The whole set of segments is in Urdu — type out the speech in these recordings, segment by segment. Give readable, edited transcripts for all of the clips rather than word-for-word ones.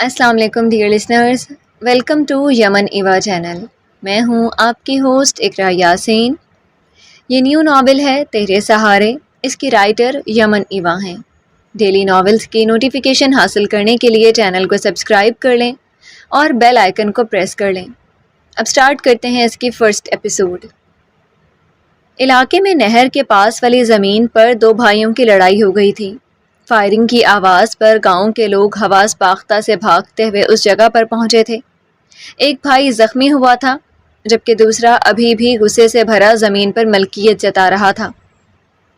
السلام علیکم ڈیئر لسنرز، ویلکم ٹو یمن ایوا چینل۔ میں ہوں آپ کی ہوسٹ اقرا یاسین۔ یہ نیو ناول ہے تیرے سہارے، اس کی رائٹر یمن ایوا ہیں۔ ڈیلی ناولز کی نوٹیفیکیشن حاصل کرنے کے لیے چینل کو سبسکرائب کر لیں اور بیل آئیکن کو پریس کر لیں۔ اب سٹارٹ کرتے ہیں اس کی فرسٹ ایپیسوڈ۔ علاقے میں نہر کے پاس والی زمین پر دو بھائیوں کی لڑائی ہو گئی تھی۔ فائرنگ کی آواز پر گاؤں کے لوگ حواس باختہ سے بھاگتے ہوئے اس جگہ پر پہنچے تھے۔ ایک بھائی زخمی ہوا تھا جبکہ دوسرا ابھی بھی غصے سے بھرا زمین پر ملکیت جتا رہا تھا۔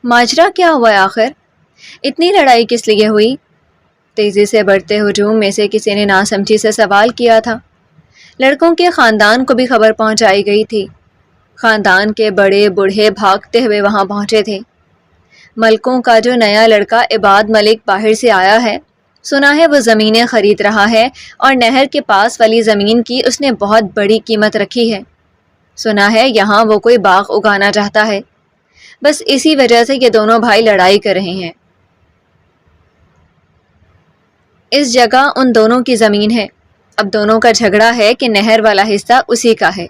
ماجرا کیا ہوا آخر؟ اتنی لڑائی کس لیے ہوئی؟ تیزی سے بڑھتے ہجوم میں سے کسی نے ناسمجھی سے سوال کیا تھا۔ لڑکوں کے خاندان کو بھی خبر پہنچائی گئی تھی۔ خاندان کے بڑے بوڑھے بھاگتے ہوئے وہاں پہنچے تھے۔ ملکوں کا جو نیا لڑکا عباد ملک باہر سے آیا ہے، سنا ہے وہ زمینیں خرید رہا ہے اور نہر کے پاس والی زمین کی اس نے بہت بڑی قیمت رکھی ہے۔ سنا ہے یہاں وہ کوئی باغ اگانا چاہتا ہے۔ بس اسی وجہ سے یہ دونوں بھائی لڑائی کر رہے ہیں۔ اس جگہ ان دونوں کی زمین ہے۔ اب دونوں کا جھگڑا ہے کہ نہر والا حصہ اسی کا ہے۔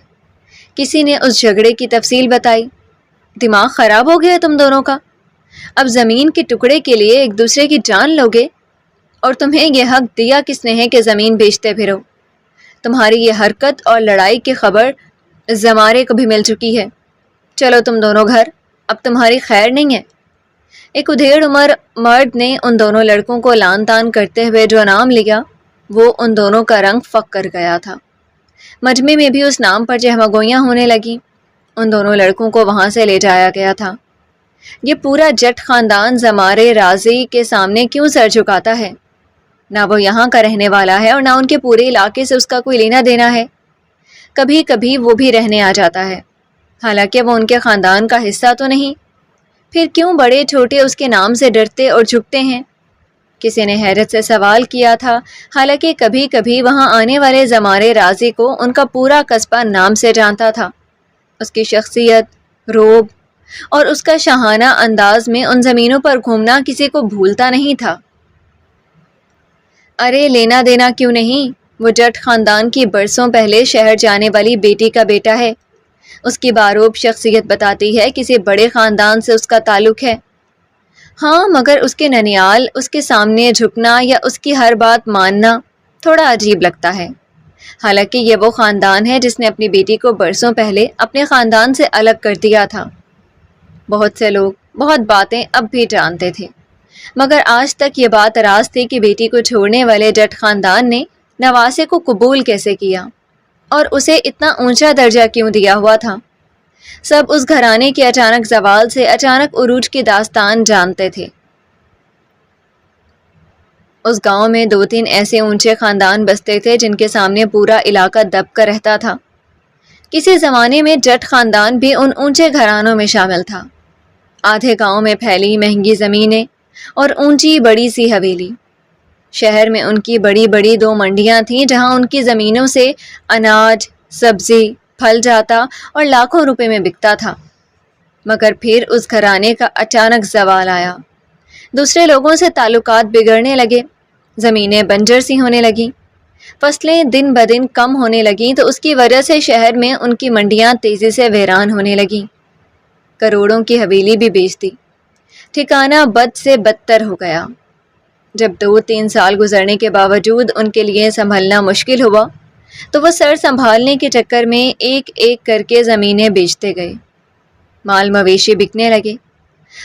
کسی نے اس جھگڑے کی تفصیل بتائی۔ دماغ خراب ہو گیا تم دونوں کا؟ اب زمین کے ٹکڑے کے لیے ایک دوسرے کی جان لوگے؟ اور تمہیں یہ حق دیا کس نے ہے کہ زمین بیچتے پھرو؟ تمہاری یہ حرکت اور لڑائی کی خبر زمارے کو بھی مل چکی ہے۔ چلو تم دونوں گھر، اب تمہاری خیر نہیں ہے۔ ایک ادھیڑ عمر مرد نے ان دونوں لڑکوں کو لان تان کرتے ہوئے جو نام لیا، وہ ان دونوں کا رنگ فک کر گیا تھا۔ مجمع میں بھی اس نام پر چہمگوئیاں ہونے لگیں۔ ان دونوں لڑکوں کو وہاں سے لے جایا گیا تھا۔ یہ پورا جٹ خاندان زمارے راضی کے سامنے کیوں سر جھکاتا ہے؟ نہ وہ یہاں کا رہنے والا ہے اور نہ ان کے پورے علاقے سے اس کا کوئی لینا دینا ہے۔ کبھی کبھی وہ بھی رہنے آ جاتا ہے، حالانکہ وہ ان کے خاندان کا حصہ تو نہیں۔ پھر کیوں بڑے چھوٹے اس کے نام سے ڈرتے اور جھکتے ہیں؟ کسی نے حیرت سے سوال کیا تھا، حالانکہ کبھی کبھی وہاں آنے والے زمارے راضی کو ان کا پورا قصبہ نام سے جانتا تھا۔ اس کی شخصیت، روب اور اس کا شاہانہ انداز میں ان زمینوں پر گھومنا کسی کو بھولتا نہیں تھا۔ ارے لینا دینا کیوں نہیں، وہ جٹ خاندان کی برسوں پہلے شہر جانے والی بیٹی کا بیٹا ہے۔ اس کی باروب شخصیت بتاتی ہے کسی بڑے خاندان سے اس کا تعلق ہے۔ ہاں، مگر اس کے ننیال اس کے سامنے جھکنا یا اس کی ہر بات ماننا تھوڑا عجیب لگتا ہے۔ حالانکہ یہ وہ خاندان ہے جس نے اپنی بیٹی کو برسوں پہلے اپنے خاندان سے الگ کر دیا تھا۔ بہت سے لوگ بہت باتیں اب بھی جانتے تھے، مگر آج تک یہ بات راز تھی کہ بیٹی کو چھوڑنے والے جٹ خاندان نے نواسے کو قبول کیسے کیا اور اسے اتنا اونچا درجہ کیوں دیا ہوا تھا۔ سب اس گھرانے کے اچانک زوال سے اچانک عروج کی داستان جانتے تھے۔ اس گاؤں میں 2-3 ایسے اونچے خاندان بستے تھے جن کے سامنے پورا علاقہ دب کر رہتا تھا۔ کسی زمانے میں جٹ خاندان بھی ان اونچے گھرانوں میں شامل تھا۔ آدھے گاؤں میں پھیلی مہنگی زمینیں اور اونچی بڑی سی حویلی۔ شہر میں ان کی بڑی بڑی 2 منڈیاں تھیں جہاں ان کی زمینوں سے اناج، سبزی، پھل جاتا اور لاکھوں روپے میں بکتا تھا۔ مگر پھر اس گھرانے کا اچانک زوال آیا۔ دوسرے لوگوں سے تعلقات بگڑنے لگے، زمینیں بنجر سی ہونے لگیں، فصلیں دن بدن کم ہونے لگیں تو اس کی وجہ سے شہر میں ان کی منڈیاں تیزی سے ویران ہونے لگیں۔ کروڑوں کی حویلی بھی بیچ دی۔ ٹھکانہ بد سے بدتر ہو گیا۔ جب 2-3 سال گزرنے کے باوجود ان کے لیے سنبھلنا مشکل ہوا تو وہ سر سنبھالنے کے چکر میں ایک ایک کر کے زمینیں بیچتے گئے۔ مال مویشی بکنے لگے۔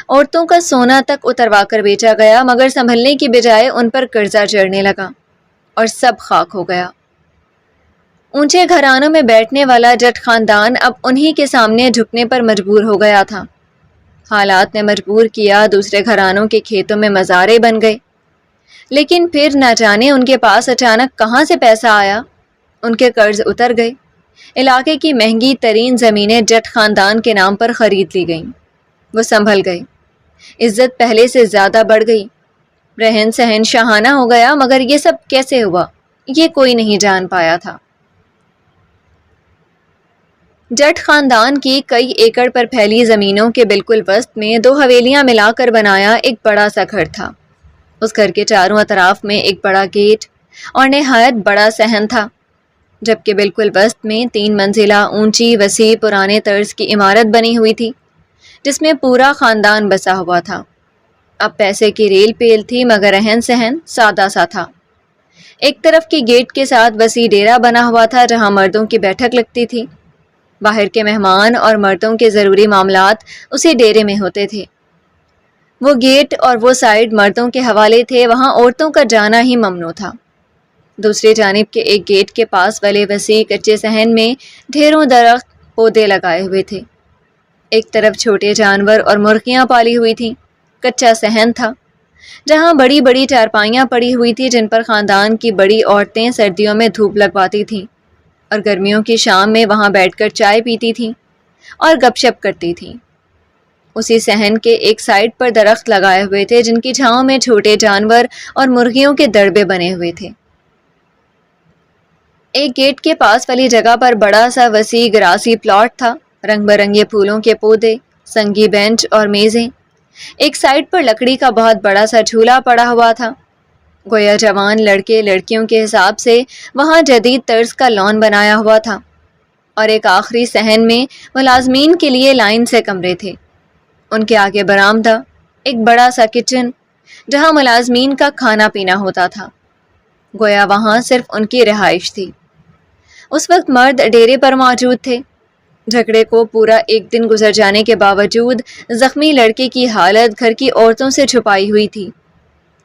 عورتوں کا سونا تک اتروا کر بیچا گیا، مگر سنبھلنے کی بجائے ان پر قرضہ چڑھنے لگا اور سب خاک ہو گیا۔ اونچے گھرانوں میں بیٹھنے والا جٹ خاندان اب انہی کے سامنے جھکنے پر مجبور ہو گیا تھا۔ حالات نے مجبور کیا، دوسرے گھرانوں کے کھیتوں میں مزارے بن گئے۔ لیکن پھر نہ جانے ان کے پاس اچانک کہاں سے پیسہ آیا، ان کے قرض اتر گئے۔ علاقے کی مہنگی ترین زمینیں جٹ خاندان کے نام پر خرید لی گئیں۔ وہ سنبھل گئے، عزت پہلے سے زیادہ بڑھ گئی، رہن سہن شاہانہ ہو گیا۔ مگر یہ سب کیسے ہوا، یہ کوئی نہیں جان پایا تھا۔ جٹ خاندان کی کئی ایکڑ پر پھیلی زمینوں کے بالکل وسط میں 2 حویلیاں ملا کر بنایا ایک بڑا سا گھر تھا۔ اس گھر کے چاروں اطراف میں ایک بڑا گیٹ، اور نہایت بڑا صحن تھا، جبکہ بالکل وسط میں 3 منزلہ اونچی وسیع پرانے طرز کی عمارت بنی ہوئی تھی جس میں پورا خاندان بسا ہوا تھا۔ اب پیسے کی ریل پیل تھی مگر رہن سہن سادہ سا تھا۔ ایک طرف کی گیٹ کے ساتھ وسیع ڈیرا بنا ہوا تھا جہاں مردوں کی بیٹھک لگتی تھی۔ باہر کے مہمان اور مردوں کے ضروری معاملات اسی ڈیرے میں ہوتے تھے۔ وہ گیٹ اور وہ سائڈ مردوں کے حوالے تھے، وہاں عورتوں کا جانا ہی ممنوع تھا۔ دوسری جانب کے ایک گیٹ کے پاس والے وسیع کچے صحن میں ڈھیروں درخت پودے لگائے ہوئے تھے۔ ایک طرف چھوٹے جانور اور مرغیاں پالی ہوئی تھیں۔ کچا صحن تھا جہاں بڑی بڑی چارپائیاں پڑی ہوئی تھی جن پر خاندان کی بڑی عورتیں سردیوں میں دھوپ لگواتی تھیں اور گرمیوں کی شام میں وہاں بیٹھ کر چائے پیتی تھیں اور گپ شپ کرتی تھیں۔ اسی صحن کے ایک سائڈ پر درخت لگائے ہوئے تھے جن کی چھاؤں میں چھوٹے جانور اور مرغیوں کے دربے بنے ہوئے تھے۔ ایک گیٹ کے پاس والی جگہ پر بڑا سا وسیع گراسی پلاٹ تھا، رنگ برنگے پھولوں کے پودے، سنگی بینچ اور میزیں۔ ایک سائڈ پر لکڑی کا بہت بڑا سا جھولا پڑا ہوا تھا، گویا جوان لڑکے لڑکیوں کے حساب سے وہاں جدید طرز کا لان بنایا ہوا تھا۔ اور ایک آخری صحن میں ملازمین کے لیے لائن سے کمرے تھے۔ ان کے آگے برآمدہ، ایک بڑا سا کچن جہاں ملازمین کا کھانا پینا ہوتا تھا، گویا وہاں صرف ان کی رہائش تھی۔ اس وقت مرد ڈیرے پر موجود تھے۔ جھگڑے کو پورا ایک دن گزر جانے کے باوجود زخمی لڑکے کی حالت گھر کی عورتوں سے چھپائی ہوئی تھی۔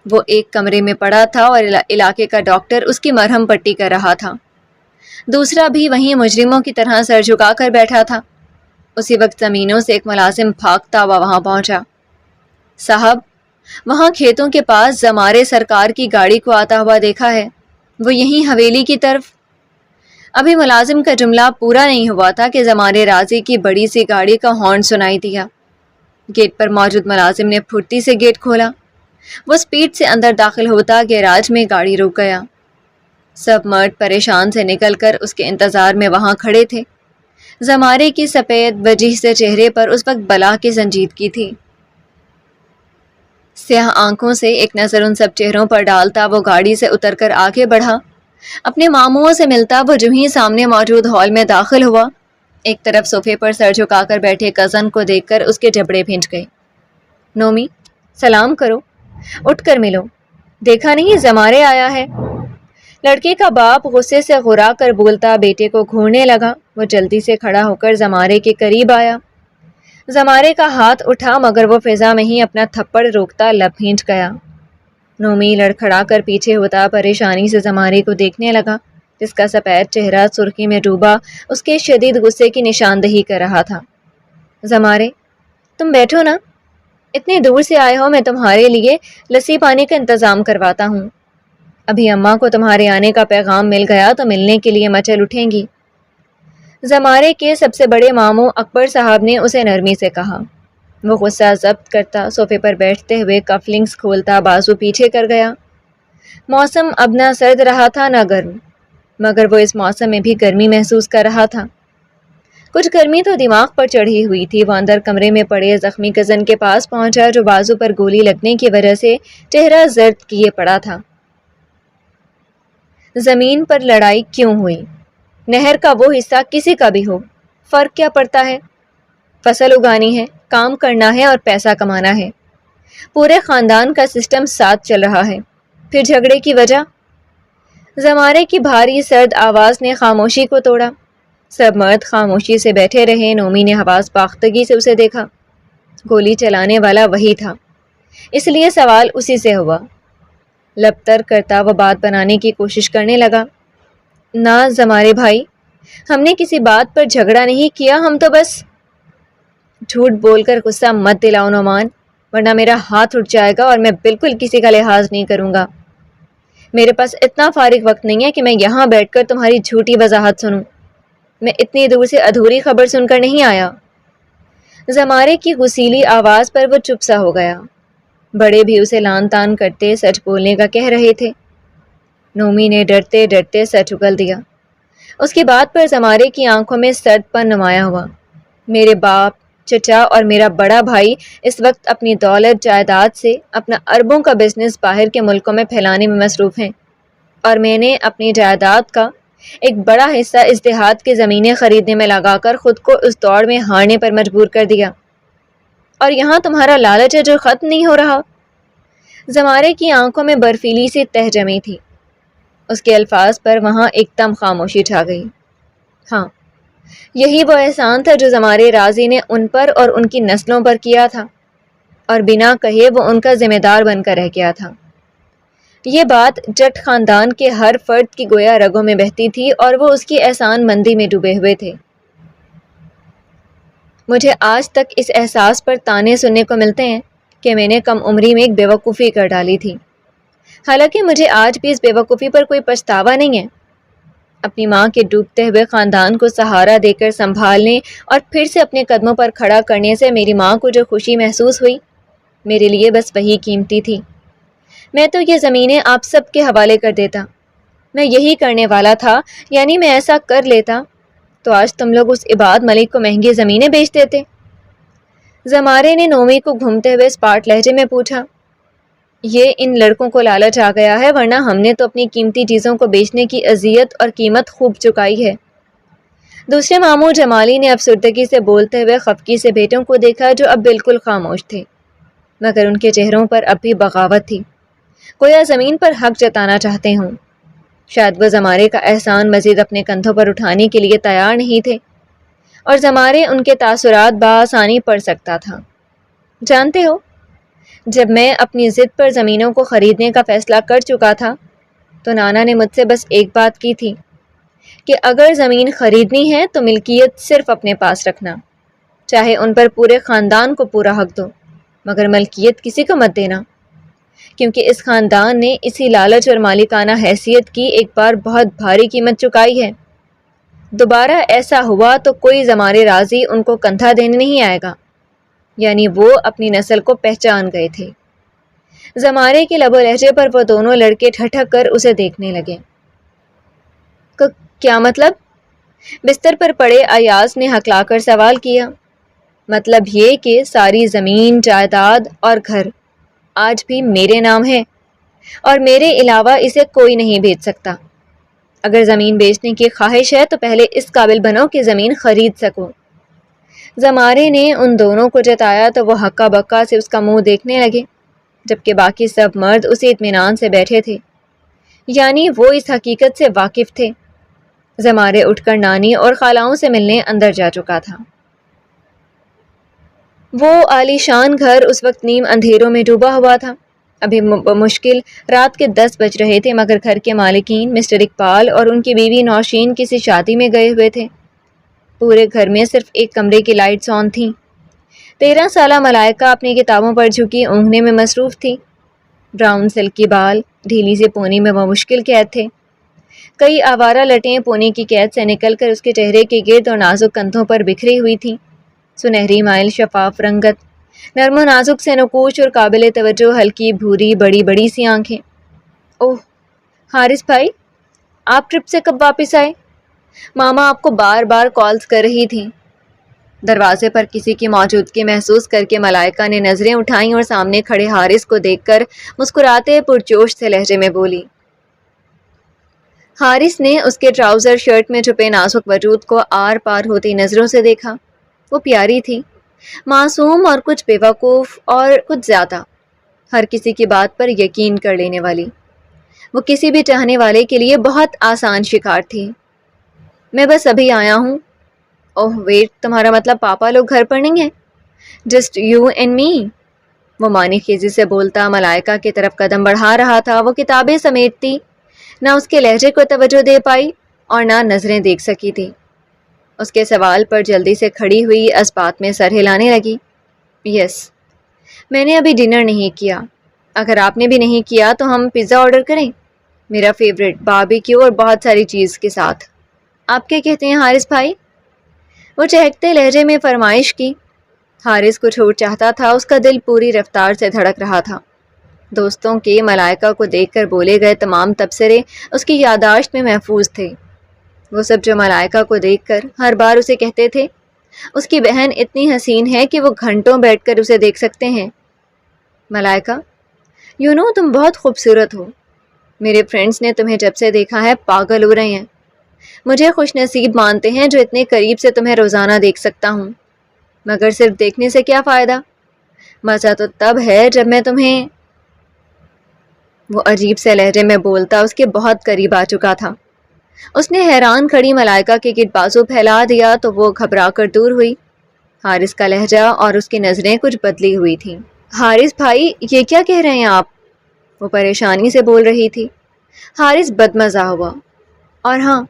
وہ ایک کمرے میں پڑا تھا اور علاقے کا ڈاکٹر اس کی مرہم پٹی کر رہا تھا۔ دوسرا بھی وہیں مجرموں کی طرح سر جھکا کر بیٹھا تھا۔ اسی وقت زمینوں سے ایک ملازم بھاگتا ہوا وہاں پہنچا۔ صاحب، وہاں کھیتوں کے پاس زمارے سرکار کی گاڑی کو آتا ہوا دیکھا ہے، وہ یہیں حویلی کی طرف۔ ابھی ملازم کا جملہ پورا نہیں ہوا تھا کہ زمارے راضی کی بڑی سی گاڑی کا ہارن سنائی دیا۔ گیٹ پر موجود ملازم نے پھرتی سے گیٹ کھولا۔ وہ سپیڈ سے اندر داخل ہوتا گیراج میں گاڑی رک گیا۔ سب مرد پریشان سے نکل کر اس کے انتظار میں وہاں کھڑے تھے۔ زمارے کی سفید وجیح سے چہرے پر اس وقت بلا کی سنجیدگی تھی۔ سیاہ آنکھوں سے ایک نظر ان سب چہروں پر ڈالتا وہ گاڑی سے اتر کر آگے بڑھا۔ اپنے ماموں سے ملتا وہ جو ہی سامنے موجود ہال میں داخل ہوا، ایک طرف صوفے پر سر جھکا کر بیٹھے کزن کو دیکھ کر اس کے جبڑے بھینچ گئے۔ نومی، سلام کرو، اٹھ کر ملو، دیکھا نہیں زمارے آیا ہے؟ لڑکے کا باپ غصے سے غرا کر بولتا بیٹے کو گھورنے لگا۔ وہ جلدی سے کھڑا ہو کر زمارے کے قریب آیا۔ زمارے کا ہاتھ اٹھا مگر وہ فضا میں ہی اپنا تھپڑ روکتا لب بھینچ گیا۔ نومی لڑکھڑا کر پیچھے ہوتا پریشانی سے زمارے کو دیکھنے لگا جس کا سفید چہرہ سرخی میں ڈوبا اس کے شدید غصے کی نشاندہی کر رہا تھا۔ زمارے، تم بیٹھو نا، اتنی دور سے آئے ہو، میں تمہارے لیے لسی پانی کا انتظام کرواتا ہوں۔ ابھی اماں کو تمہارے آنے کا پیغام مل گیا تو ملنے کے لیے مچل اٹھیں گی۔ زمارے کے سب سے بڑے ماموں اکبر صاحب نے اسے نرمی سے کہا۔ وہ غصہ ضبط کرتا صوفے پر بیٹھتے ہوئے کف لنگس کھولتا بازو پیچھے کر گیا۔ موسم اب نہ سرد رہا تھا نہ گرم، مگر وہ اس موسم میں بھی گرمی محسوس کر رہا تھا۔ کچھ گرمی تو دماغ پر چڑھی ہوئی تھی۔ وہ اندر کمرے میں پڑے زخمی کزن کے پاس پہنچا جو بازو پر گولی لگنے کی وجہ سے چہرہ زرد کیے پڑا تھا۔ زمین پر لڑائی کیوں ہوئی؟ نہر کا وہ حصہ کسی کا بھی ہو، فرق کیا پڑتا ہے؟ فصل اگانی ہے، کام کرنا ہے اور پیسہ کمانا ہے۔ پورے خاندان کا سسٹم ساتھ چل رہا ہے، پھر جھگڑے کی وجہ؟ زمارے کی بھاری سرد آواز نے خاموشی کو توڑا۔ سب مرد خاموشی سے بیٹھے رہے۔ نومی نے حواس باختگی سے اسے دیکھا۔ گولی چلانے والا وہی تھا، اس لیے سوال اسی سے ہوا۔ لب تر کرتا وہ بات بنانے کی کوشش کرنے لگا۔ نہ زمارے بھائی، ہم نے کسی بات پر جھگڑا نہیں کیا، ہم تو بس… جھوٹ بول کر غصہ مت دلاؤ نعمان، ورنہ میرا ہاتھ اٹھ جائے گا اور میں بالکل کسی کا لحاظ نہیں کروں گا۔ میرے پاس اتنا فارغ وقت نہیں ہے کہ میں یہاں بیٹھ کر تمہاری جھوٹی وضاحت سنوں۔ میں اتنی دور سے ادھوری خبر سن کر نہیں آیا۔ زمارے کی غصیلی آواز پر وہ چپ سا ہو گیا۔ بڑے بھی اسے لان تان کرتے سچ بولنے کا کہہ رہے تھے۔ نومی نے ڈرتے ڈرتے سچ اگل دیا۔ اس کی بات پر زمارے کی آنکھوں میں سرد پن نمایاں ہوا۔ میرے باپ، چچا اور میرا بڑا بھائی اس وقت اپنی دولت جائیداد سے اپنا اربوں کا بزنس باہر کے ملکوں میں پھیلانے میں مصروف ہیں۔ اور میں نے اپنی جائیداد کا ایک بڑا حصہ اس دیہات کی زمینیں خریدنے میں لگا کر خود کو اس دوڑ میں ہارنے پر مجبور کر دیا، اور یہاں تمہارا لالچ ہے جو ختم نہیں ہو رہا۔ زمارے کی آنکھوں میں برفیلی سی تہ جمی تھی۔ اس کے الفاظ پر وہاں ایک دم خاموشی چھا گئی۔ ہاں، یہی وہ احسان تھا جو زمارے راضی نے ان پر اور ان کی نسلوں پر کیا تھا، اور بنا کہے وہ ان کا ذمہ دار بن کر رہ گیا تھا۔ یہ بات جٹ خاندان کے ہر فرد کی گویا رگوں میں بہتی تھی اور وہ اس کی احسان مندی میں ڈوبے ہوئے تھے۔ مجھے آج تک اس احساس پر طعنے سننے کو ملتے ہیں کہ میں نے کم عمری میں ایک بیوقوفی کر ڈالی تھی، حالانکہ مجھے آج بھی اس بیوقوفی پر کوئی پچھتاوا نہیں ہے۔ اپنی ماں کے ڈوبتے ہوئے خاندان کو سہارا دے کر سنبھالنے اور پھر سے اپنے قدموں پر کھڑا کرنے سے میری ماں کو جو خوشی محسوس ہوئی، میرے لیے بس وہی قیمتی تھی۔ میں تو یہ زمینیں آپ سب کے حوالے کر دیتا، میں یہی کرنے والا تھا، یعنی میں ایسا کر لیتا تو آج تم لوگ اس عباد ملک کو مہنگی زمینیں بیچ دیتے۔ زمارے نے نومی کو گھومتے ہوئے اسپاٹ لہجے میں پوچھا، یہ ان لڑکوں کو لالچ آ گیا ہے، ورنہ ہم نے تو اپنی قیمتی چیزوں کو بیچنے کی اذیت اور قیمت خوب چکائی ہے۔ دوسرے ماموں جمالی نے افسردگی سے بولتے ہوئے خفگی سے بیٹوں کو دیکھا جو اب بالکل خاموش تھے، مگر ان کے چہروں پر اب بھی بغاوت تھی، گویا زمین پر حق جتانا چاہتے ہوں۔ شاید وہ زمارے کا احسان مزید اپنے کندھوں پر اٹھانے کے لیے تیار نہیں تھے، اور زمارے ان کے تاثرات بآسانی پڑھ سکتا تھا۔ جانتے ہو، جب میں اپنی ضد پر زمینوں کو خریدنے کا فیصلہ کر چکا تھا تو نانا نے مجھ سے بس ایک بات کی تھی کہ اگر زمین خریدنی ہے تو ملکیت صرف اپنے پاس رکھنا، چاہے ان پر پورے خاندان کو پورا حق دو، مگر ملکیت کسی کو مت دینا، کیونکہ اس خاندان نے اسی لالچ اور مالکانہ حیثیت کی ایک بار بہت بھاری قیمت چکائی ہے۔ دوبارہ ایسا ہوا تو کوئی زمارے راضی ان کو کندھا دینے نہیں آئے گا، یعنی وہ اپنی نسل کو پہچان گئے تھے۔ زمارے کے لب و لہجے پر وہ دونوں لڑکے ٹھٹک کر اسے دیکھنے لگے۔ کیا مطلب؟ بستر پر پڑے ایاز نے ہکلا کر سوال کیا۔ مطلب یہ کہ ساری زمین، جائیداد اور گھر آج بھی میرے نام ہے، اور میرے علاوہ اسے کوئی نہیں بیچ سکتا۔ اگر زمین بیچنے کی خواہش ہے تو پہلے اس قابل بنو کہ زمین خرید سکو۔ زمارے نے ان دونوں کو جتایا تو وہ ہکا بکا سے اس کا منہ دیکھنے لگے، جبکہ باقی سب مرد اسی اطمینان سے بیٹھے تھے، یعنی وہ اس حقیقت سے واقف تھے۔ زمارے اٹھ کر نانی اور خالاؤں سے ملنے اندر جا چکا تھا۔ وہ عالی شان گھر اس وقت نیم اندھیروں میں ڈوبا ہوا تھا۔ ابھی مشکل رات کے 10 بج رہے تھے، مگر گھر کے مالکین مسٹر اقبال اور ان کی بیوی نوشین کسی شادی میں گئے ہوئے تھے۔ پورے گھر میں صرف ایک کمرے کی لائٹس آن تھیں۔ 13 سالہ ملائکہ اپنی کتابوں پر جھکی اونگھنے میں مصروف تھی۔ براؤن سلکی بال، ڈھیلی سی پونی میں وہ مشکل قید تھے۔ کئی آوارہ لٹیں پونی کی قید سے نکل کر اس کے چہرے کے گرد اور نازک کندھوں پر بکھری ہوئی تھیں۔ سنہری مائل شفاف رنگت، نرم و نازک سے نقوش اور قابل توجہ ہلکی بھوری بڑی بڑی سی آنکھیں۔ اوہ حارث بھائی، آپ ٹرپ سے کب واپس آئے؟ ماما آپ کو بار بار کالز کر رہی تھیں۔ دروازے پر کسی کی موجودگی محسوس کر کے ملائکہ نے نظریں اٹھائیں اور سامنے کھڑے حارث کو دیکھ کر مسکراتے پرجوش سے لہجے میں بولی۔ حارث نے اس کے ٹراؤزر شرٹ میں چھپے نازک وجود کو آر پار ہوتی نظروں سے دیکھا۔ وہ پیاری تھی، معصوم اور کچھ بے وقوف اور کچھ زیادہ، ہر کسی کی بات پر یقین کر لینے والی۔ وہ کسی بھی چاہنے والے کے لیے بہت آسان شکار تھی۔ میں بس ابھی آیا ہوں۔ اوہ ویٹ، تمہارا مطلب پاپا لوگ گھر پر نہیں ہیں؟ Just you and me? وہ معنی خیزی سے بولتا ملائکہ کی طرف قدم بڑھا رہا تھا۔ وہ کتابیں سمیٹتی، نہ اس کے لہجے کو توجہ دے پائی اور نہ نظریں دیکھ سکی تھی۔ اس کے سوال پر جلدی سے کھڑی ہوئی اسبات میں سر ہلانے لگی۔ یس، میں نے ابھی ڈنر نہیں کیا۔ اگر آپ نے بھی نہیں کیا تو ہم پیزا آرڈر کریں، میرا فیوریٹ، باربیکیو اور بہت ساری چیز کے ساتھ۔ آپ کیا کہتے ہیں حارث بھائی؟ وہ چہکتے لہجے میں فرمائش کی۔ حارث کو چھوٹ چاہتا تھا، اس کا دل پوری رفتار سے دھڑک رہا تھا۔ دوستوں کے ملائکہ کو دیکھ کر بولے گئے تمام تبصرے اس کی یادداشت میں محفوظ تھے۔ وہ سب جو ملائکہ کو دیکھ کر ہر بار اسے کہتے تھے، اس کی بہن اتنی حسین ہے کہ وہ گھنٹوں بیٹھ کر اسے دیکھ سکتے ہیں۔ ملائکہ، تم بہت خوبصورت ہو، میرے فرینڈس نے تمہیں جب سے دیکھا ہے پاگل ہو رہے ہیں. مجھے خوش نصیب مانتے ہیں جو اتنے قریب سے تمہیں روزانہ دیکھ سکتا ہوں. مگر صرف دیکھنے سے کیا فائدہ؟ مزہ تو تب ہے جب میں تمہیں. وہ عجیب سے لہجے میں بولتا اس کے بہت قریب آ چکا تھا. اس نے حیران کھڑی ملائکہ کے گرد بازو پھیلا دیا تو وہ گھبرا کر دور ہوئی. حارث کا لہجہ اور اس کی نظریں کچھ بدلی ہوئی تھیں. حارث بھائی یہ کیا کہہ رہے ہیں آپ؟ وہ پریشانی سے بول رہی تھی. حارث بدمزہ ہوا. اور ہاں،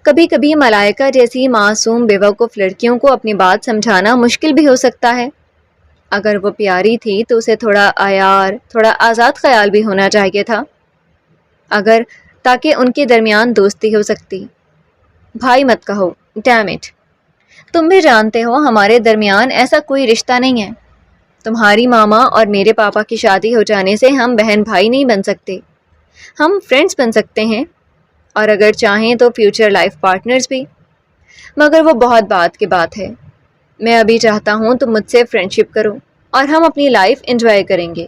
کبھی کبھی ملائکہ جیسی معصوم بیوقوف لڑکیوں کو اپنی بات سمجھانا مشکل بھی ہو سکتا ہے. اگر وہ پیاری تھی تو اسے تھوڑا عیار، تھوڑا آزاد خیال بھی ہونا چاہیے تھا، اگر تاکہ ان کے درمیان دوستی ہو سکتی. بھائی مت کہو، ڈیم اٹ. تم بھی جانتے ہو ہمارے درمیان ایسا کوئی رشتہ نہیں ہے. تمہاری ماما اور میرے پاپا کی شادی ہو جانے سے ہم بہن بھائی نہیں بن سکتے. ہم فرینڈز بن سکتے ہیں، اور اگر چاہیں تو فیوچر لائف پارٹنرز بھی، مگر وہ بہت بعد کی بات ہے. میں ابھی چاہتا ہوں تم مجھ سے فرینڈشپ کرو اور ہم اپنی لائف انجوائے کریں گے.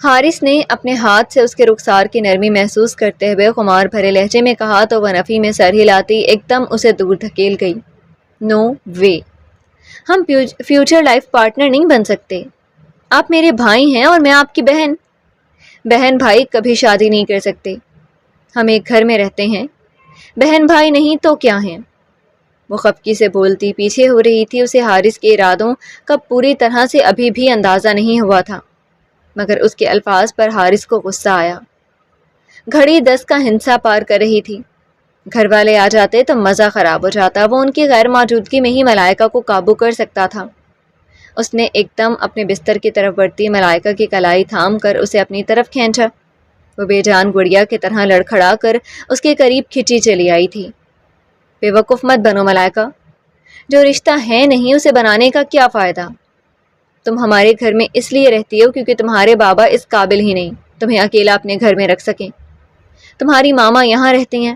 حارث نے اپنے ہاتھ سے اس کے رخسار کی نرمی محسوس کرتے ہوئے خمار بھرے لہجے میں کہا تو وہ نفی میں سر ہلاتی ایک دم اسے دور دھکیل گئی. نو وے، ہم فیوچر لائف پارٹنر نہیں بن سکتے. آپ میرے بھائی ہیں اور میں آپ کی بہن. بہن بھائی کبھی شادی نہیں کر سکتے. ہم ایک گھر میں رہتے ہیں، بہن بھائی نہیں تو کیا ہیں. وہ خفگی سے بولتی پیچھے ہو رہی تھی. اسے حارث کے ارادوں کا پوری طرح سے ابھی بھی اندازہ نہیں ہوا تھا، مگر اس کے الفاظ پر حارث کو غصہ آیا. گھڑی 10 کا ہندسہ پار کر رہی تھی. گھر والے آ جاتے تو مزہ خراب ہو جاتا. وہ ان کی غیر موجودگی میں ہی ملائکہ کو قابو کر سکتا تھا. اس نے ایک دم اپنے بستر کی طرف بڑھتی ملائکہ کی کلائی تھام کر اسے اپنی طرف کھینچا. وہ بے جان گڑیا کی طرح لڑکھڑا کر اس کے قریب کھچی چلی آئی تھی. بے وقوف مت بنو ملائکہ، جو رشتہ ہے نہیں اسے بنانے کا کیا فائدہ؟ تم ہمارے گھر میں اس لیے رہتی ہو کیونکہ تمہارے بابا اس قابل ہی نہیں تمہیں اکیلا اپنے گھر میں رکھ سکیں. تمہاری ماما یہاں رہتی ہیں،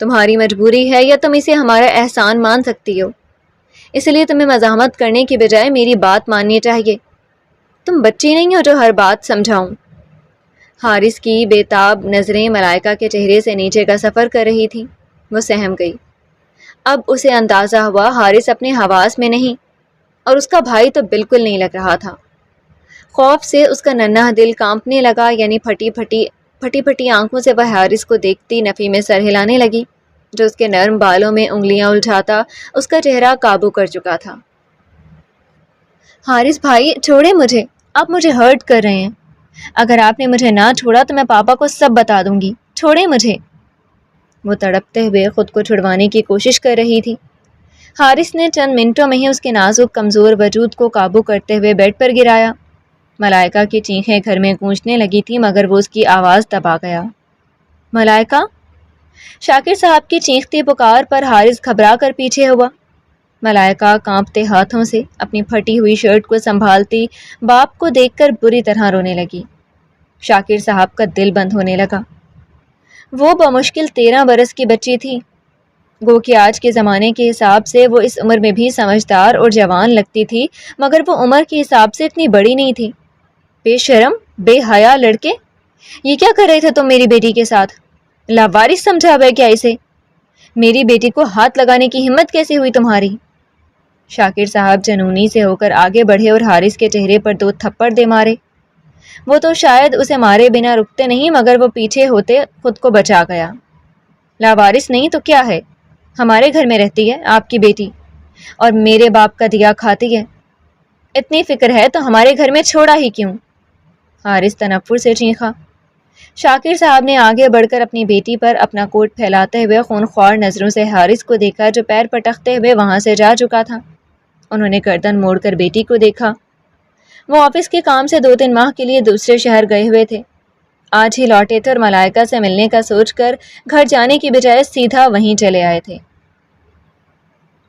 تمہاری مجبوری ہے یا تم اسے ہمارا احسان مان سکتی ہو؟ اس لیے تمہیں مزاحمت کرنے کی بجائے میری بات ماننی چاہیے. تم بچی نہیں ہو جو ہر بات سمجھاؤں. حارث کی بے تاب نظریں ملائکہ کے چہرے سے نیچے کا سفر کر رہی تھیں. وہ سہم گئی. اب اسے اندازہ ہوا حارث اپنے حواس میں نہیں، اور اس کا بھائی تو بالکل نہیں لگ رہا تھا. خوف سے اس کا ننھا دل کانپنے لگا. یعنی پھٹی پھٹی آنکھوں سے وہ حارث کو دیکھتی نفی میں سر ہلانے لگی. جو اس کے نرم بالوں میں انگلیاں الجھاتا اس کا چہرہ قابو کر چکا تھا. حارث بھائی چھوڑے مجھے، آپ مجھے ہرٹ کر رہے ہیں. اگر آپ نے مجھے نہ چھوڑا تو میں پاپا کو سب بتا دوں گی. چھوڑے مجھے. وہ تڑپتے ہوئے خود کو چھڑوانے کی کوشش کر رہی تھی. حارث نے چند منٹوں میں ہی اس کے نازک کمزور وجود کو قابو کرتے ہوئے بیڈ پر گرایا. ملائکہ کی چیخیں گھر میں گونجنے لگی تھیں مگر وہ اس کی آواز دبا گیا. ملائکہ! شاکر صاحب کی چیختی پکار پر حارث گھبرا کر پیچھے ہوا. ملائکہ کانپتے ہاتھوں سے اپنی پھٹی ہوئی شرٹ کو سنبھالتی باپ کو دیکھ کر بری طرح رونے لگی. شاکر صاحب کا دل بند ہونے لگا. وہ بمشکل 13 برس کی بچی تھی. گو کہ آج کے زمانے کے حساب سے وہ اس عمر میں بھی سمجھدار اور جوان لگتی تھی، مگر وہ عمر کے حساب سے اتنی بڑی نہیں تھی. بے شرم، بے حیا لڑکے! یہ کیا کر رہے تھے تم میری بیٹی کے ساتھ؟ لاوارث سمجھا ہوا ہے کیا اسے؟ میری بیٹی کو ہاتھ لگانے کی ہمت کیسے ہوئی تمہاری؟ شاکر صاحب جنونی سے ہو کر آگے بڑھے اور حارث کے چہرے پر 2 تھپڑ دے مارے. وہ تو شاید اسے مارے بنا رکتے نہیں، مگر وہ پیچھے ہوتے خود کو بچا گیا. لاوارث نہیں تو کیا ہے؟ ہمارے گھر میں رہتی ہے آپ کی بیٹی، اور میرے باپ کا دیا کھاتی ہے. اتنی فکر ہے تو ہمارے گھر میں چھوڑا ہی کیوں؟ حارث تنفر سے چیخا. شاکر صاحب نے آگے بڑھ کر اپنی بیٹی پر اپنا کوٹ پھیلاتے ہوئے خونخوار نظروں سے حارث کو دیکھا جو پیر پٹکتے ہوئے وہاں سے جا چکا تھا. انہوں نے گردن موڑ کر بیٹی کو دیکھا. وہ آفس کے کام سے 2-3 ماہ کے لیے دوسرے شہر گئے ہوئے تھے. آج ہی لوٹے تھے اور ملائکہ سے ملنے کا سوچ کر گھر جانے کی بجائے سیدھا وہیں چلے آئے تھے.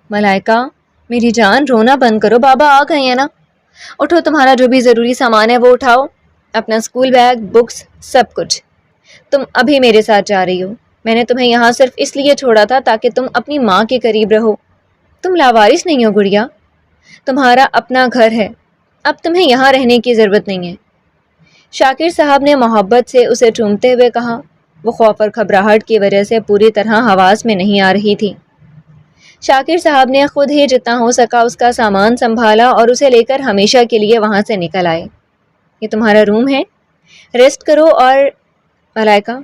ملائکہ میری جان، رونا بند کرو، بابا آ گئے ہیں نا. اٹھو، تمہارا جو بھی ضروری سامان ہے وہ اٹھاؤ، اپنا اسکول بیگ، بکس، سب کچھ. تم ابھی میرے ساتھ جا رہی ہو. میں نے تمہیں یہاں صرف اس لیے چھوڑا تھا تاکہ تم اپنی ماں کے قریب رہو. تم لاوارث نہیں ہو گڑیا، تمہارا اپنا گھر ہے. اب تمہیں یہاں رہنے کی ضرورت نہیں ہے. شاکر صاحب نے محبت سے اسے چومتے ہوئے کہا۔ وہ خوف اور گھبراہٹ کی وجہ سے پوری طرح حواس میں نہیں آ رہی تھی۔ شاکر صاحب نے خود ہی جتنا ہو سکا اس کا سامان سنبھالا اور اسے لے کر ہمیشہ کے لیے وہاں سے نکل آئے۔ یہ تمہارا روم ہے، ریسٹ کرو۔ اور ملائکہ،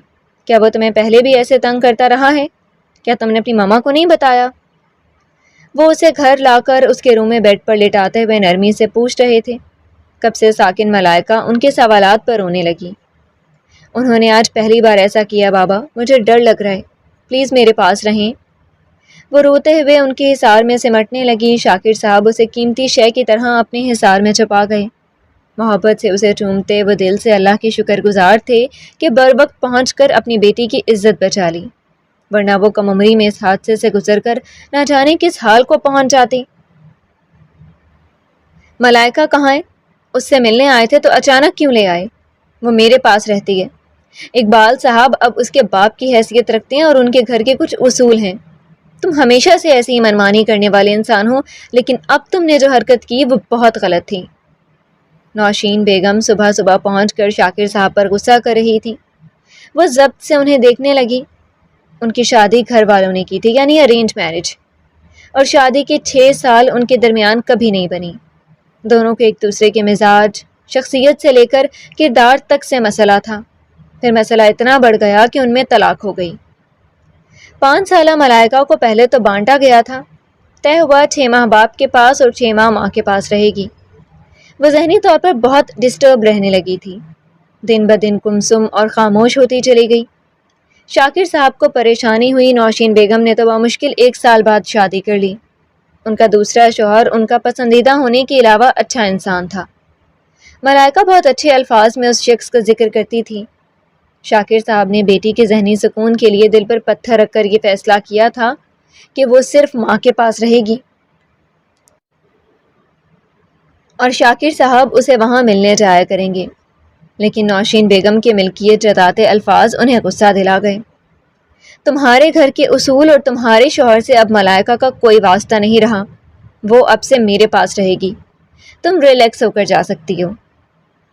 کیا وہ تمہیں پہلے بھی ایسے تنگ کرتا رہا ہے؟ کیا تم نے اپنی ماما کو نہیں بتایا؟ وہ اسے گھر لا کر اس کے روم میں بیڈ پر لٹاتے ہوئے نرمی سے پوچھ رہے تھے۔ کب سے ساکن ملائکہ ان کے سوالات پر رونے لگی۔ انہوں نے آج پہلی بار ایسا کیا بابا، مجھے ڈر لگ رہا ہے، پلیز میرے پاس رہیں۔ وہ روتے ہوئے ان کے حصار میں سمٹنے لگی۔ شاکر صاحب اسے قیمتی شے کی طرح اپنے حصار میں چھپا گئے۔ محبت سے اسے چومتے وہ دل سے اللہ کی شکر گزار تھے کہ بروقت پہنچ کر اپنی بیٹی کی عزت بچا لی، ورنہ وہ کم عمری میں اس حادثے سے گزر کر نہ جانے کس حال کو پہنچ جاتی۔ ملائکہ کہاں ہے؟ اس سے ملنے آئے تھے تو اچانک کیوں لے آئے؟ وہ میرے پاس رہتی ہے۔ اقبال صاحب اب اس کے باپ کی حیثیت رکھتے ہیں اور ان کے گھر کے کچھ اصول ہیں۔ تم ہمیشہ سے ایسی ہی منمانی کرنے والے انسان ہو، لیکن اب تم نے جو حرکت کی وہ بہت غلط تھی۔ نوشین بیگم صبح صبح پہنچ کر شاکر صاحب پر غصہ کر رہی تھی۔ وہ ضبط سے انہیں دیکھنے لگی۔ ان کی شادی گھر والوں نے کی تھی، یعنی ارینج میرج، اور شادی کے 6 سال ان کے درمیان کبھی نہیں بنی۔ دونوں کے ایک دوسرے کے مزاج، شخصیت سے لے کر کردار تک سے مسئلہ تھا۔ پھر مسئلہ اتنا بڑھ گیا کہ ان میں طلاق ہو گئی۔ 5 سالہ ملائکہ کو پہلے تو بانٹا گیا تھا۔ طے ہوا 6 ماہ باپ کے پاس اور 6 ماہ ماں کے پاس رہے گی۔ وہ ذہنی طور پر بہت ڈسٹرب رہنے لگی تھی، دن بدن گمسم اور خاموش ہوتی چلی گئی۔ شاکر صاحب کو پریشانی ہوئی۔ نوشین بیگم نے تو بمشکل 1 سال بعد شادی کر لی۔ ان کا دوسرا شوہر ان کا پسندیدہ ہونے کے علاوہ اچھا انسان تھا۔ ملائکہ بہت اچھے الفاظ میں اس شخص کا ذکر کرتی تھی۔ شاکر صاحب نے بیٹی کے ذہنی سکون کے لیے دل پر پتھر رکھ کر یہ فیصلہ کیا تھا کہ وہ صرف ماں کے پاس رہے گی، اور شاکر صاحب اسے وہاں ملنے جایا کریں گے۔ لیکن نوشین بیگم کے ملکیت جتاتے الفاظ انہیں غصہ دلا گئے۔ تمہارے گھر کے اصول اور تمہارے شوہر سے اب ملائکہ کا کوئی واسطہ نہیں رہا، وہ اب سے میرے پاس رہے گی، تم ریلیکس ہو کر جا سکتی ہو۔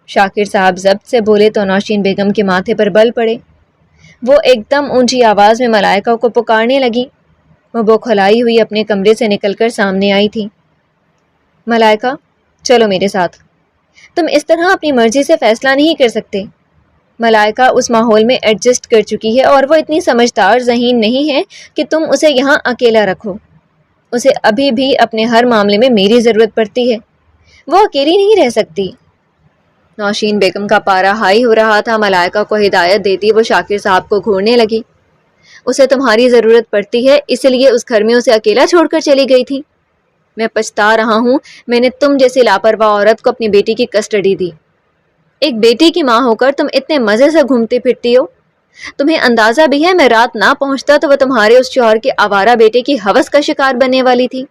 شاکر صاحب ضبط سے بولے تو نوشین بیگم کے ماتھے پر بل پڑے۔ وہ ایک دم اونچی آواز میں ملائکہ کو پکارنے لگی۔ وہ بوکھلائی ہوئی اپنے کمرے سے نکل کر سامنے آئی تھی۔ ملائکہ، چلو میرے ساتھ، تم اس طرح اپنی مرضی سے فیصلہ نہیں کر سکتے۔ ملائکہ اس ماحول میں ایڈجسٹ کر چکی ہے اور وہ اتنی سمجھدار ذہین نہیں ہے کہ تم اسے یہاں اکیلا رکھو۔ اسے ابھی بھی اپنے ہر معاملے میں میری ضرورت پڑتی ہے، وہ اکیلی نہیں رہ سکتی۔ نوشین بیگم کا پارا ہائی ہو رہا تھا۔ ملائکہ کو ہدایت دیتی وہ شاکر صاحب کو گھورنے لگی۔ اسے تمہاری ضرورت پڑتی ہے، اس لیے اس گھر میں اسے اکیلا چھوڑ کر چلی گئی تھی۔ میں پچھتا رہا ہوں، میں نے تم جیسی لاپرواہ عورت کو اپنی بیٹی کی کسٹڈی دی۔ ایک بیٹی کی ماں ہو کر تم اتنے مزے سے گھومتی پھرتی ہو۔ تمہیں اندازہ بھی ہے میں رات نہ پہنچتا تو وہ تمہارے اس شوہر کے آوارہ بیٹے کی ہوس کا شکار بننے والی تھی۔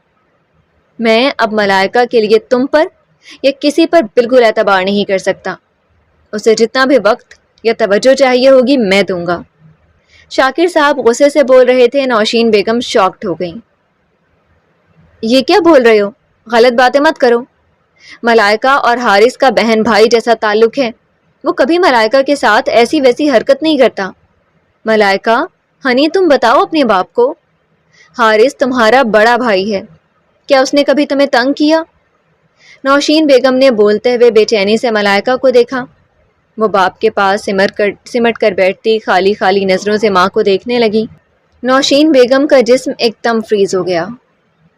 میں اب ملائکہ کے لیے تم پر یا کسی پر بالکل اعتبار نہیں کر سکتا۔ اسے جتنا بھی وقت یا توجہ چاہیے ہوگی میں دوں گا۔ شاکر صاحب غصے سے بول رہے تھے۔ نوشین بیگم شاکڈ ہو گئیں۔ یہ کیا بول رہے ہو؟ غلط باتیں مت کرو۔ ملائکہ اور حارث کا بہن بھائی جیسا تعلق ہے، وہ کبھی ملائکہ کے ساتھ ایسی ویسی حرکت نہیں کرتا۔ ملائکہ، ہنی تم بتاؤ اپنے باپ کو، حارث تمہارا بڑا بھائی ہے، کیا اس نے کبھی تمہیں تنگ کیا؟ نوشین بیگم نے بولتے ہوئے بے چینی سے ملائکہ کو دیکھا۔ وہ باپ کے پاس سمٹ کر بیٹھتی خالی خالی نظروں سے ماں کو دیکھنے لگی۔ نوشین بیگم کا جسم ایک دم فریز ہو گیا۔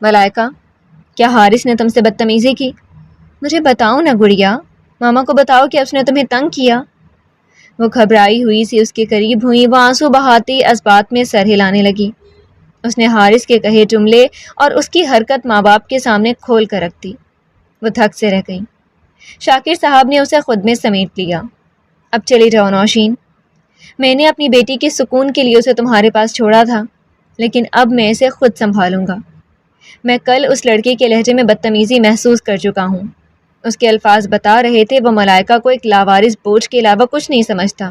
ملائکہ، کیا حارث نے تم سے بدتمیزی کی؟ مجھے بتاؤ نا گڑیا، ماما کو بتاؤ کہ اس نے تمہیں تنگ کیا۔ وہ گھبرائی ہوئی سی اس کے قریب ہوئی۔ وہ آنسو بہاتی اس بات میں سر ہلانے لگی۔ اس نے حارث کے کہے جملے اور اس کی حرکت ماں باپ کے سامنے کھول کر رکھ دی۔ وہ تھک سے رہ گئی۔ شاکر صاحب نے اسے خود میں سمیٹ لیا۔ اب چلی جاؤ نوشین، میں نے اپنی بیٹی کے سکون کے لیے اسے تمہارے پاس چھوڑا تھا، لیکن اب میں اسے خود سنبھالوں گا۔ میں کل اس لڑکے کے لہجے میں بدتمیزی محسوس کر چکا ہوں۔ اس کے الفاظ بتا رہے تھے وہ ملائکہ کو ایک لاوارث بوجھ کے علاوہ کچھ نہیں سمجھتا۔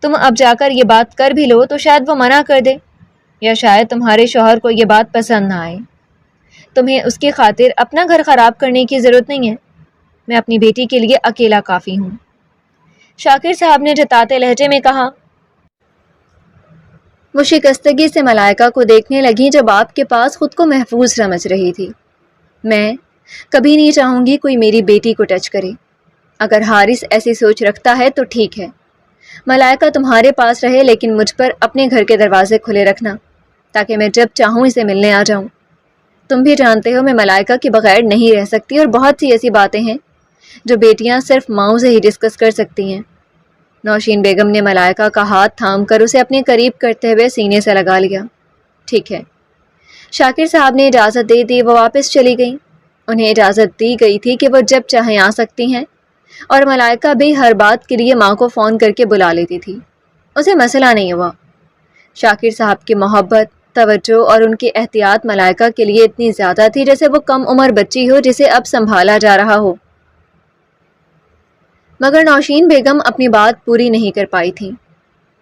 تم اب جا کر یہ بات کر بھی لو تو شاید وہ منع کر دے، یا شاید تمہارے شوہر کو یہ بات پسند نہ آئے۔ تمہیں اس کی خاطر اپنا گھر خراب کرنے کی ضرورت نہیں ہے۔ میں اپنی بیٹی کے لیے اکیلا کافی ہوں۔ شاکر صاحب نے جتاتے لہجے میں کہا۔ وہ شکستگی سے ملائکہ کو دیکھنے لگیں جو باپ کے پاس خود کو محفوظ سمجھ رہی تھی۔ میں کبھی نہیں چاہوں گی کوئی میری بیٹی کو ٹچ کرے۔ اگر حارث ایسی سوچ رکھتا ہے تو ٹھیک ہے، ملائکہ تمہارے پاس رہے، لیکن مجھ پر اپنے گھر کے دروازے کھلے رکھنا تاکہ میں جب چاہوں اسے ملنے آ جاؤں۔ تم بھی جانتے ہو میں ملائکہ کے بغیر نہیں رہ سکتی، اور بہت سی ایسی باتیں ہیں جو بیٹیاں صرف ماؤں سے ہی ڈسکس کر سکتی ہیں۔ نوشین بیگم نے ملائکہ کا ہاتھ تھام کر اسے اپنے قریب کرتے ہوئے سینے سے لگا لیا۔ ٹھیک ہے، شاکر صاحب نے اجازت دے دی۔ وہ واپس چلی گئیں۔ انہیں اجازت دی گئی تھی کہ وہ جب چاہیں آ سکتی ہیں، اور ملائکہ بھی ہر بات کے لیے ماں کو فون کر کے بلا لیتی تھی۔ اسے مسئلہ نہیں ہوا۔ شاکر صاحب کی محبت، توجہ اور ان کی احتیاط ملائکہ کے لیے اتنی زیادہ تھی جیسے وہ کم عمر بچی ہو جسے اب سنبھالا جا رہا ہو۔ مگر نوشین بیگم اپنی بات پوری نہیں کر پائی تھیں۔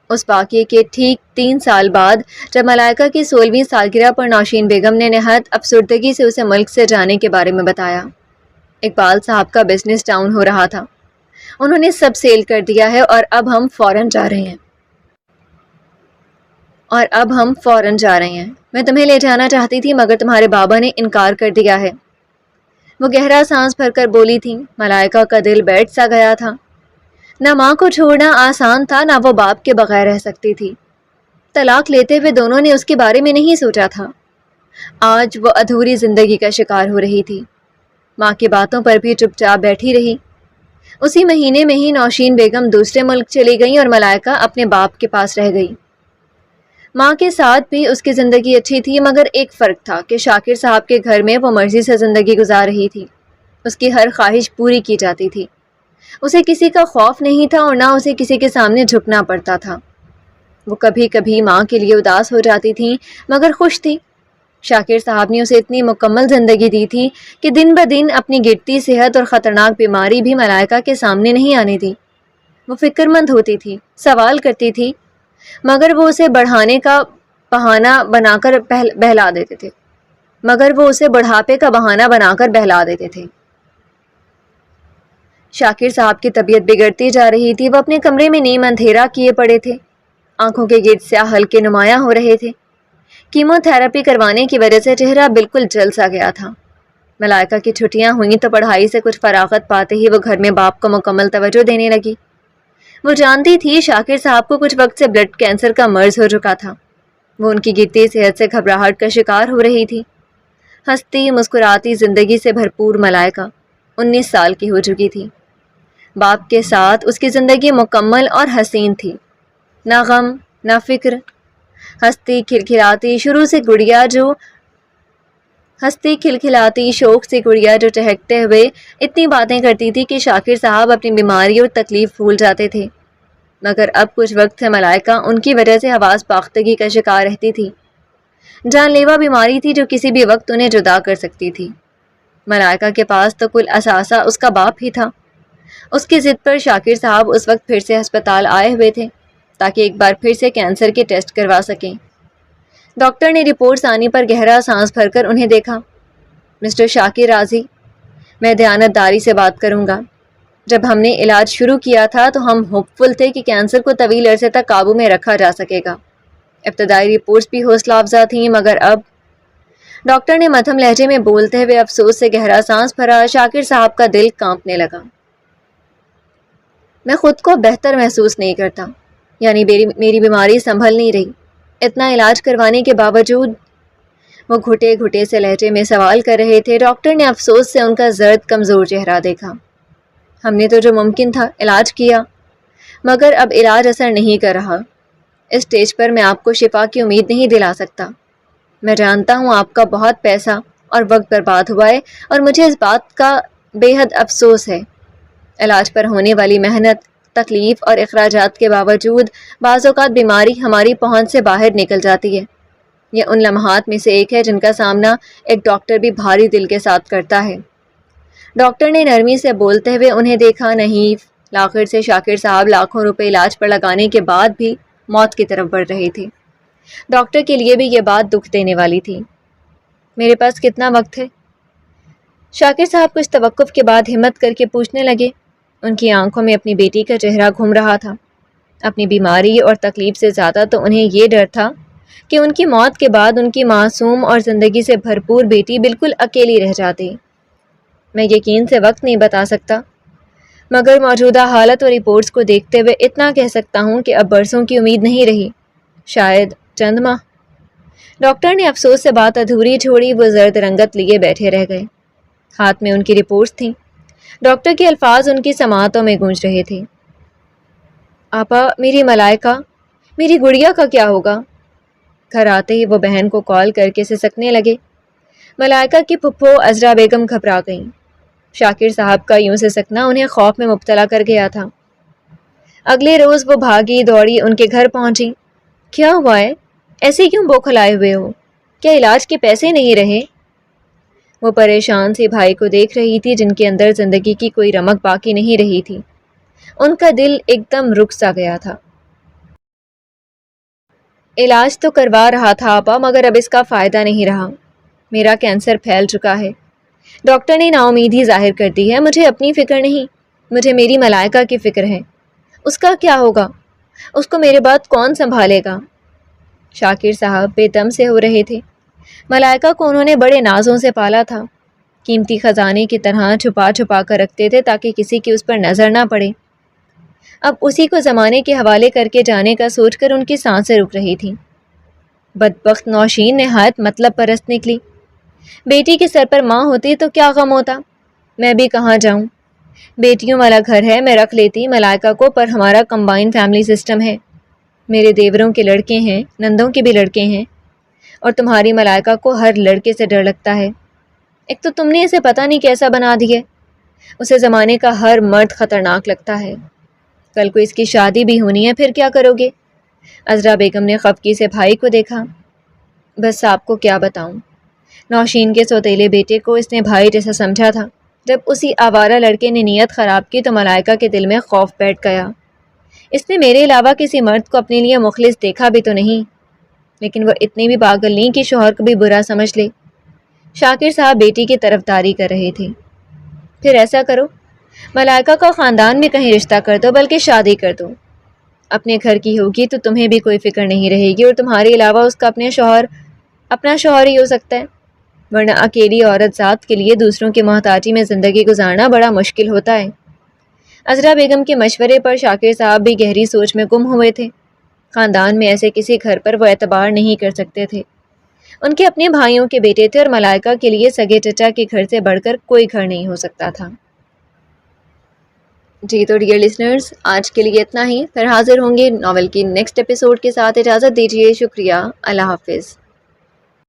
اس واقعے کے ٹھیک 3 سال بعد جب ملائکہ کی 16ویں سالگرہ پر نوشین بیگم نے نہایت افسردگی سے اسے ملک سے جانے کے بارے میں بتایا۔ اقبال صاحب کا بزنس ڈاؤن ہو رہا تھا، انہوں نے سب سیل کر دیا ہے، اور اب ہم فورن جا رہے ہیں۔ میں تمہیں لے جانا چاہتی تھی مگر تمہارے بابا نے انکار کر دیا ہے۔ وہ گہرا سانس بھر کر بولی تھی۔ ملائکہ کا دل بیٹھ سا گیا تھا۔ نہ ماں کو چھوڑنا آسان تھا، نہ وہ باپ کے بغیر رہ سکتی تھی۔ طلاق لیتے ہوئے دونوں نے اس کے بارے میں نہیں سوچا تھا۔ آج وہ ادھوری زندگی کا شکار ہو رہی تھی۔ ماں کی باتوں پر بھی چپ چاپ بیٹھی رہی۔ اسی مہینے میں ہی نوشین بیگم دوسرے ملک چلی گئیں اور ملائکہ اپنے باپ کے پاس رہ گئی۔ ماں کے ساتھ بھی اس کی زندگی اچھی تھی، مگر ایک فرق تھا کہ شاکر صاحب کے گھر میں وہ مرضی سے زندگی گزار رہی تھی۔ اس کی ہر خواہش پوری کی جاتی تھی۔ اسے کسی کا خوف نہیں تھا اور نہ اسے کسی کے سامنے جھکنا پڑتا تھا۔ وہ کبھی کبھی ماں کے لیے اداس ہو جاتی تھی مگر خوش تھی۔ شاکر صاحب نے اسے اتنی مکمل زندگی دی تھی کہ دن بدن اپنی گرتی صحت اور خطرناک بیماری بھی ملائکہ کے سامنے نہیں آنے دی۔ وہ فکر مند ہوتی تھی، سوال کرتی تھی، مگر وہ اسے بڑھانے کا بہانہ بنا کر بہلا دیتے تھے۔ شاکر صاحب کی طبیعت بگڑتی جا رہی تھی۔ وہ اپنے کمرے میں نیم اندھیرا کیے پڑے تھے، آنکھوں کے گرد سیاہ ہلکے نمایاں ہو رہے تھے۔ کیمو تھراپی کروانے کی وجہ سے چہرہ بالکل جل سا گیا تھا۔ ملائکہ کی چھٹیاں ہوئیں تو پڑھائی سے کچھ فراغت پاتے ہی وہ گھر میں باپ کو مکمل توجہ دینے لگی۔ وہ جانتی تھی شاکر صاحب کو کچھ وقت سے بلڈ کینسر کا مرض ہو چکا تھا۔ وہ ان کی گرتی صحت سے گھبراہٹ کا شکار ہو رہی تھی۔ ہنستی مسکراتی زندگی سے بھرپور ملائکہ 19 سال کی ہو چکی تھی۔ باپ کے ساتھ اس کی زندگی مکمل اور حسین تھی، نہ غم نہ فکر۔ ہستی کھلکھلاتی شوق سے گڑیا جو چہکتے ہوئے اتنی باتیں کرتی تھی کہ شاکر صاحب اپنی بیماری اور تکلیف بھول جاتے تھے۔ مگر اب کچھ وقت سے ملائکہ ان کی وجہ سے حواس باختگی کا شکار رہتی تھی۔ جان لیوا بیماری تھی جو کسی بھی وقت انہیں جدا کر سکتی تھی۔ ملائکہ کے پاس تو کل اثاثہ اس کا باپ ہی تھا۔ اس کی ضد پر شاکر صاحب اس وقت پھر سے ہسپتال آئے ہوئے تھے تاکہ ایک بار پھر سے کینسر کے ٹیسٹ کروا سکیں۔ ڈاکٹر نے رپورٹس آنے پر گہرا سانس بھر کر انہیں دیکھا۔ مسٹر شاکر راضی، میں دیانت داری سے بات کروں گا۔ جب ہم نے علاج شروع کیا تھا تو ہم ہوپ فل تھے کہ کینسر کو طویل عرصے تک قابو میں رکھا جا سکے گا۔ ابتدائی رپورٹس بھی حوصلہ افزا تھیں، مگر اب ڈاکٹر نے مدھم لہجے میں بولتے ہوئے افسوس سے گہرا سانس بھرا۔ شاکر صاحب کا دل کانپنے لگا۔ میں خود کو بہتر محسوس نہیں کرتا، یعنی میری بیماری سنبھل نہیں رہی۔ اتنا علاج کروانے کے باوجود، وہ گھٹے گھٹے سے لہجے میں سوال کر رہے تھے۔ ڈاکٹر نے افسوس سے ان کا زرد کمزور چہرہ دیکھا۔ ہم نے تو جو ممکن تھا علاج کیا، مگر اب علاج اثر نہیں کر رہا۔ اس سٹیج پر میں آپ کو شفا کی امید نہیں دلا سکتا۔ میں جانتا ہوں آپ کا بہت پیسہ اور وقت برباد ہوا ہے، اور مجھے اس بات کا بے حد افسوس ہے۔ علاج پر ہونے والی محنت، تکلیف اور اخراجات کے باوجود بعض اوقات بیماری ہماری پہنچ سے باہر نکل جاتی ہے۔ یہ ان لمحات میں سے ایک ہے جن کا سامنا ایک ڈاکٹر بھی بھاری دل کے ساتھ کرتا ہے۔ ڈاکٹر نے نرمی سے بولتے ہوئے انہیں دیکھا۔ نہیں، آخر سے شاکر صاحب لاکھوں روپے علاج پر لگانے کے بعد بھی موت کی طرف بڑھ رہے تھے۔ ڈاکٹر کے لیے بھی یہ بات دکھ دینے والی تھی۔ میرے پاس کتنا وقت ہے؟ شاکر صاحب کچھ توقف کے بعد ہمت کر کے پوچھنے لگے۔ ان کی آنکھوں میں اپنی بیٹی کا چہرہ گھوم رہا تھا۔ اپنی بیماری اور تکلیف سے زیادہ تو انہیں یہ ڈر تھا کہ ان کی موت کے بعد ان کی معصوم اور زندگی سے بھرپور بیٹی بالکل اکیلی رہ جاتی۔ میں یقین سے وقت نہیں بتا سکتا، مگر موجودہ حالت اور رپورٹس کو دیکھتے ہوئے اتنا کہہ سکتا ہوں کہ اب برسوں کی امید نہیں رہی، شاید چند ماہ۔ ڈاکٹر نے افسوس سے بات ادھوری چھوڑی۔ وہ زرد رنگت لیے بیٹھے رہ گئے۔ ہاتھ میں ان کی رپورٹس تھیں۔ ڈاکٹر کے الفاظ ان کی سماعتوں میں گونج رہے تھے۔ آپا، میری ملائکہ، میری گڑیا کا کیا ہوگا؟ گھر آتے ہی وہ بہن کو کال کر کے سسکنے لگے۔ ملائکہ کی پھپھو عذرا بیگم گھبرا گئیں۔ شاکر صاحب کا یوں سسکنا انہیں خوف میں مبتلا کر گیا تھا۔ اگلے روز وہ بھاگی دوڑی ان کے گھر پہنچی۔ کیا ہوا ہے؟ ایسے کیوں بوکھلائے ہوئے ہو؟ کیا علاج کے پیسے نہیں رہے؟ وہ پریشان سی بھائی کو دیکھ رہی تھی جن کے اندر زندگی کی کوئی رمق باقی نہیں رہی تھی۔ ان کا دل ایک دم رک سا گیا تھا۔ علاج تو کروا رہا تھا آپا، مگر اب اس کا فائدہ نہیں رہا۔ میرا کینسر پھیل چکا ہے۔ ڈاکٹر نے نا امیدی ظاہر کر دی ہے۔ مجھے اپنی فکر نہیں، مجھے میری ملائکہ کی فکر ہے۔ اس کا کیا ہوگا؟ اس کو میرے بعد کون سنبھالے گا؟ شاکر صاحب بے دم سے ہو رہے تھے۔ ملائکہ کو انہوں نے بڑے نازوں سے پالا تھا، قیمتی خزانے کی طرح چھپا چھپا کر رکھتے تھے تاکہ کسی کی اس پر نظر نہ پڑے۔ اب اسی کو زمانے کے حوالے کر کے جانے کا سوچ کر ان کی سانسیں رک رہی تھیں۔ بدبخت نوشین نہایت مطلب پرست نکلی۔ بیٹی کے سر پر ماں ہوتی تو کیا غم ہوتا؟ میں بھی کہاں جاؤں؟ بیٹیوں والا گھر ہے، میں رکھ لیتی ملائکہ کو، پر ہمارا کمبائن فیملی سسٹم ہے۔ میرے دیوروں کے لڑکے ہیں، نندوں کے بھی لڑکے ہیں، اور تمہاری ملائکہ کو ہر لڑکے سے ڈر لگتا ہے۔ ایک تو تم نے اسے پتہ نہیں کیسا بنا دیے، اسے زمانے کا ہر مرد خطرناک لگتا ہے۔ کل کو اس کی شادی بھی ہونی ہے، پھر کیا کرو گے؟ عذرا بیگم نے خفگی سے بھائی کو دیکھا۔ بس آپ کو کیا بتاؤں، نوشین کے سوتیلے بیٹے کو اس نے بھائی جیسا سمجھا تھا۔ جب اسی آوارہ لڑکے نے نیت خراب کی تو ملائکہ کے دل میں خوف بیٹھ گیا۔ اس نے میرے علاوہ کسی مرد کو اپنے لیے مخلص دیکھا بھی تو نہیں، لیکن وہ اتنی بھی پاگل نہیں کہ شوہر کو بھی برا سمجھ لے۔ شاکر صاحب بیٹی کی طرفداری کر رہے تھے۔ پھر ایسا کرو، ملائکہ کا خاندان بھی کہیں رشتہ کر دو، بلکہ شادی کر دو۔ اپنے گھر کی ہوگی تو تمہیں بھی کوئی فکر نہیں رہے گی، اور تمہارے علاوہ اس کا اپنا شوہر ہی ہو سکتا ہے، ورنہ اکیلی عورت ذات کے لیے دوسروں کی محتاجی میں زندگی گزارنا بڑا مشکل ہوتا ہے۔ عذرا بیگم کے مشورے پر شاکر صاحب بھی گہری سوچ میں گم ہوئے تھے۔ خاندان میں ایسے کسی گھر پر وہ اعتبار نہیں کر سکتے تھے۔ ان کے اپنے بھائیوں کے بیٹے تھے، اور ملائکہ کے لیے سگے چچا کے گھر سے بڑھ کر کوئی گھر نہیں ہو سکتا تھا۔ جی تو ڈیئر لسنرز، آج کے لیے اتنا ہی، پھر حاضر ہوں گے ناول کی نیکسٹ ایپیسوڈ کے ساتھ۔ اجازت دیجیے، شکریہ، اللہ حافظ۔